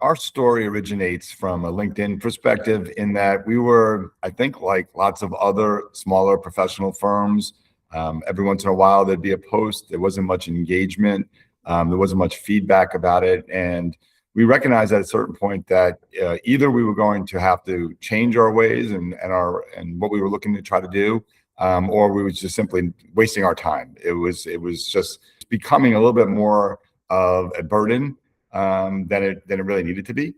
Our story originates from a LinkedIn perspective in that we were, I think, like lots of other smaller professional firms. Every once in a while, there'd be a post. There wasn't much engagement. There wasn't much feedback about it. And we recognized at a certain point that either we were going to have to change our ways and what we were looking to try to do, or we were just simply wasting our time. It was just becoming a little bit more of a burden than it really needed to be.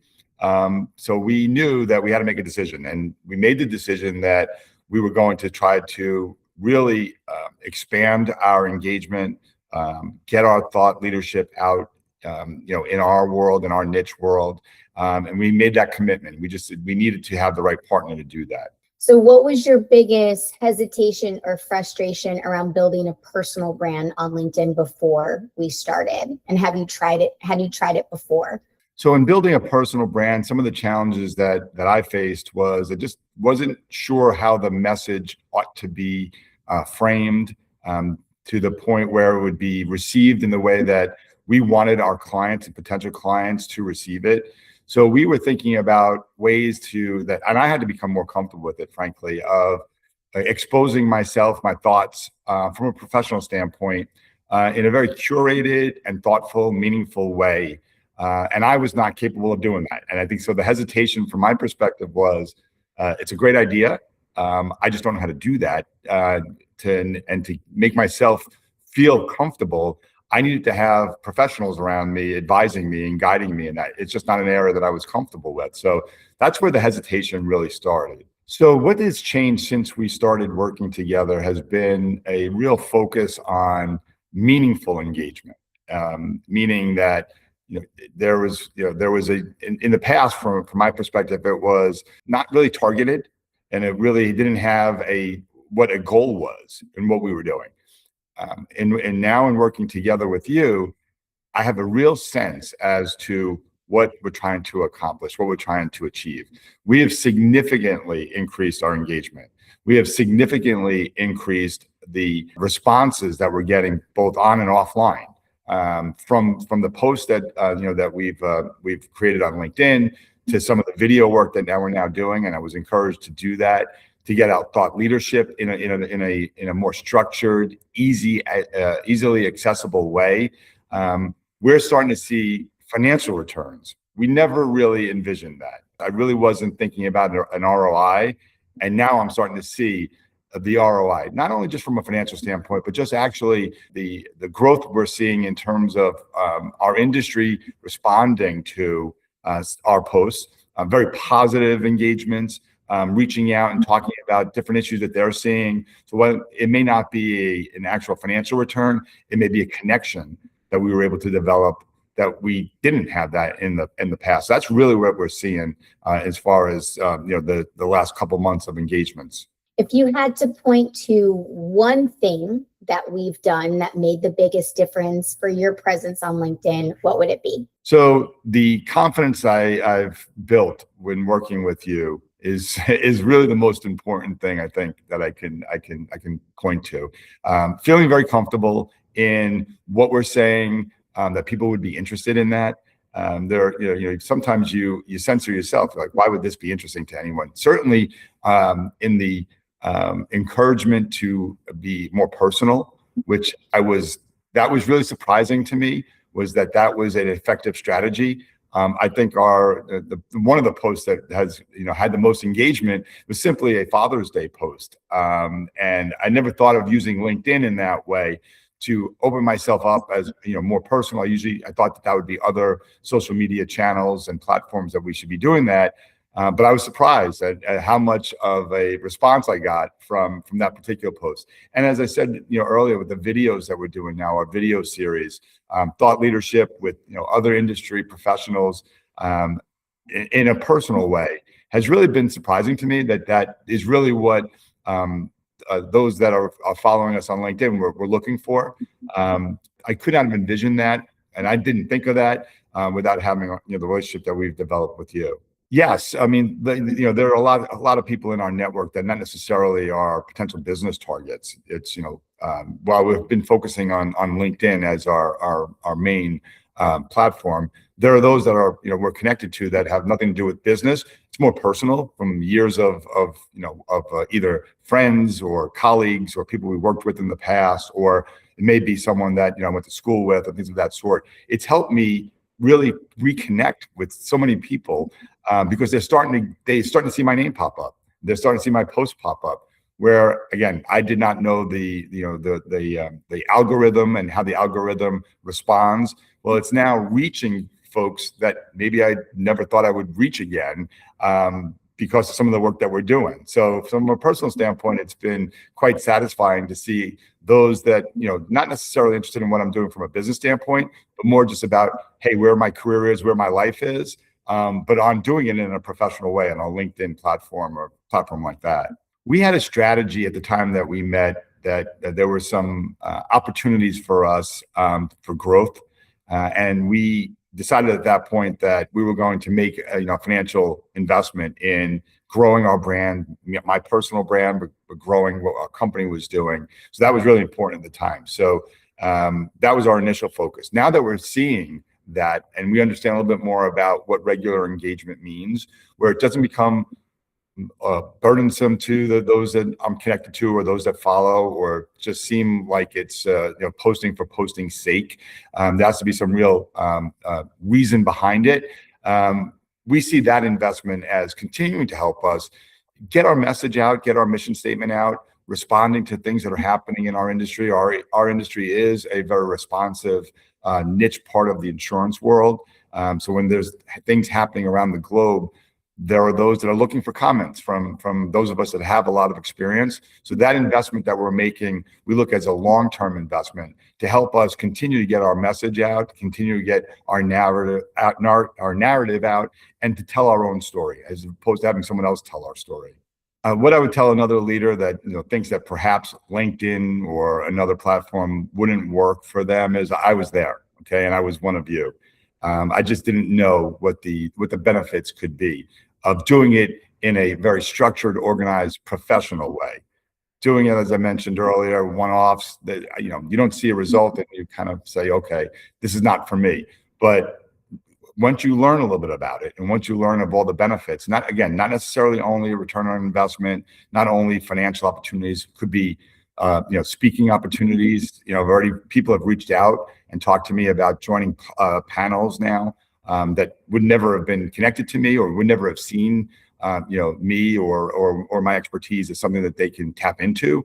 So we knew that we had to make a decision, and we made the decision that we were going to try to really expand our engagement, get our thought leadership out, in our world, in our niche world, and we made that commitment. We needed to have the right partner to do that. So what was your biggest hesitation or frustration around building a personal brand on LinkedIn before we started? And have you tried it? Had you tried it before? So in building a personal brand, some of the challenges that I faced was I just wasn't sure how the message ought to be framed to the point where it would be received in the way that we wanted our clients and potential clients to receive it. So we were thinking about ways and I had to become more comfortable with it, frankly, of exposing myself, my thoughts from a professional standpoint in a very curated and thoughtful, meaningful way. And I was not capable of doing that. And I think so the hesitation from my perspective was, it's a great idea. I just don't know how to do that. To make myself feel comfortable, I needed to have professionals around me advising me and guiding me in that. It's just not an area that I was comfortable with. So that's where the hesitation really started. So what has changed since we started working together has been a real focus on meaningful engagement, meaning that there was in the past, from my perspective, it was not really targeted, and it really didn't have what a goal was and what we were doing. And now in working together with you, I have a real sense as to what we're trying to accomplish, what we're trying to achieve. We have significantly increased our engagement. We have significantly increased the responses that we're getting both on and offline from the posts that we've created on LinkedIn to some of the video work that we're now doing. And I was encouraged to do that, to get out thought leadership in a more structured, easily accessible way. We're starting to see financial returns. We never really envisioned that. I really wasn't thinking about an ROI, and now I'm starting to see the ROI, not only just from a financial standpoint, but just actually the growth we're seeing in terms of our industry responding to our posts, very positive engagements. Reaching out and talking about different issues that they're seeing. So it may not be an actual financial return, it may be a connection that we were able to develop that we didn't have that in the past. So that's really what we're seeing as far as the last couple months of engagements. If you had to point to one thing that we've done that made the biggest difference for your presence on LinkedIn, what would it be? So the confidence I've built when working with you is really the most important thing, I think, that I can point to. Feeling very comfortable in what we're saying, that people would be interested in that. Sometimes you censor yourself, like, why would this be interesting to anyone? Certainly in the encouragement to be more personal, that was really surprising to me, was that was an effective strategy. I think one of the posts that has had the most engagement was simply a Father's Day post, and I never thought of using LinkedIn in that way to open myself up as more personal. I thought that would be other social media channels and platforms that we should be doing that, but I was surprised at how much of a response I got from that particular post. And as I said earlier, with the videos that we're doing now, our video series, thought leadership with other industry professionals in a personal way, has really been surprising to me. That is really what those that are following us on LinkedIn we're looking for. I could not have envisioned that, and I didn't think of that without having the relationship that we've developed with you. Yes, I mean, there are a lot of people in our network that not necessarily are potential business targets. It's while we've been focusing on LinkedIn as our main platform. There are those that are, we're connected to that have nothing to do with business. It's more personal, from years of either friends or colleagues or people we worked with in the past, or it may be someone that I went to school with, or things of that sort. It's helped me really reconnect with so many people because they're starting to see my name pop up. They're starting to see my posts pop up. Where again, I did not know the algorithm and how the algorithm responds. Well, it's now reaching folks that maybe I never thought I would reach again because of some of the work that we're doing. So from a personal standpoint, it's been quite satisfying to see those that, not necessarily interested in what I'm doing from a business standpoint, but more just about, hey, where my career is, where my life is, but I'm doing it in a professional way on a LinkedIn platform or platform like that. We had a strategy at the time that we met that there were some opportunities for us for growth. And we decided at that point that we were going to make a financial investment in growing our brand, my personal brand, but growing what our company was doing. So that was really important at the time. So that was our initial focus. Now that we're seeing that and we understand a little bit more about what regular engagement means, where it doesn't become burdensome to those that I'm connected to or those that follow, or just seem like it's posting for posting's sake. There has to be some real reason behind it. We see that investment as continuing to help us get our message out, get our mission statement out, responding to things that are happening in our industry. Our industry is a very responsive niche part of the insurance world. So when there's things happening around the globe, there are those that are looking for comments from those of us that have a lot of experience. So that investment that we're making, we look as a long-term investment to help us continue to get our message out, continue to get our narrative out, and to tell our own story, as opposed to having someone else tell our story. What I would tell another leader that thinks that perhaps LinkedIn or another platform wouldn't work for them is I was there, okay, and I was one of you. I just didn't know what the benefits could be of doing it in a very structured, organized, professional way. Doing it, as I mentioned earlier, one-offs that you don't see a result and you kind of say, okay, this is not for me. But once you learn a little bit about it, and once you learn of all the benefits, not necessarily only a return on investment, not only financial opportunities, could be speaking opportunities. People have reached out and talked to me about joining panels now that would never have been connected to me or would never have seen me or my expertise as something that they can tap into.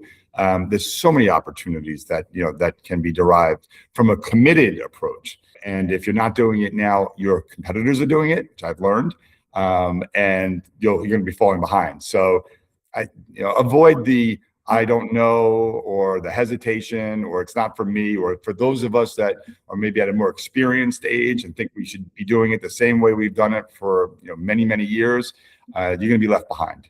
There's so many opportunities that that can be derived from a committed approach. And if you're not doing it now, your competitors are doing it, which I've learned, and you're going to be falling behind. So avoid the I don't know, or the hesitation, or it's not for me, or for those of us that are maybe at a more experienced age and think we should be doing it the same way we've done it for many, many years, you're going to be left behind.